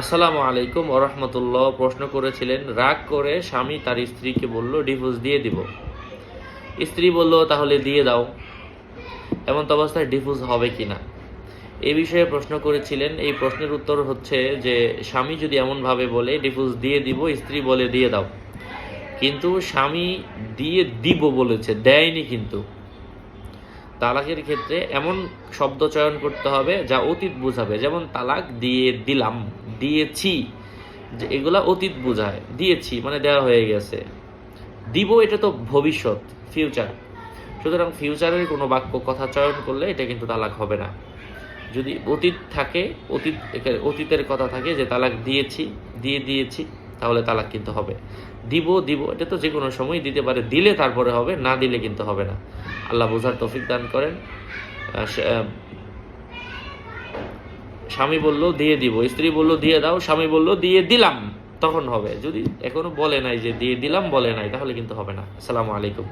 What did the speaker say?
আসসালামু আলাইকুম ওয়া রাহমাতুল্লাহ। প্রশ্ন করেছিলেন, রাগ করে স্বামী তার স্ত্রীকে বলল ডিভোর্স দিয়ে দিব। স্ত্রী বলল তাহলে দিয়ে দাও। এমন তো অবস্থায় ডিভোর্স হবে কিনা এই বিষয়ে প্রশ্ন করেছিলেন। এই প্রশ্নের উত্তর হচ্ছে যে স্বামী যদি এমনভাবে বলে ডিভোর্স দিয়ে দিব, স্ত্রী বলে দিয়ে দাও, কিন্তু স্বামী দিয়ে দিব বলেছে, দেয়নি, কিন্তু তালাকের ক্ষেত্রে এমন শব্দ চয়ন করতে হবে যা অতীত বোঝাবে। যেমন তালাক দিয়ে দিলাম, দিয়েছি, যে এগুলা অতীত বোঝায়। দিয়েছি মানে দেওয়া হয়ে গেছে, দিব এটা তো ভবিষ্যৎ, ফিউচার। সুতরাং ফিউচারের কোনো বাক্য কথা চয়ন করলে এটা কিন্তু তালাক হবে না। যদি অতীত থাকে, অতীতের কথা থাকে যে তালাক দিয়েছি, দিয়েছি, তাহলে তালাক কিন্তু হবে। দিব দিব এটা তো যে কোনো সময় দিতে পারে, দিলে তারপরে হবে, না দিলে কিন্তু হবে না। আল্লাহ বোঝার তৌফিক দান করেন। স্বামী বলল দিয়ে দিব, স্ত্রী বলল দিয়ে দাও, স্বামী বলল দিয়ে দিলাম, তখন হবে। যদি এখনো বলে নাই যে দিয়ে দিলাম, বলে নাই, তাহলে কিন্তু হবে না। আসসালামু আলাইকুম।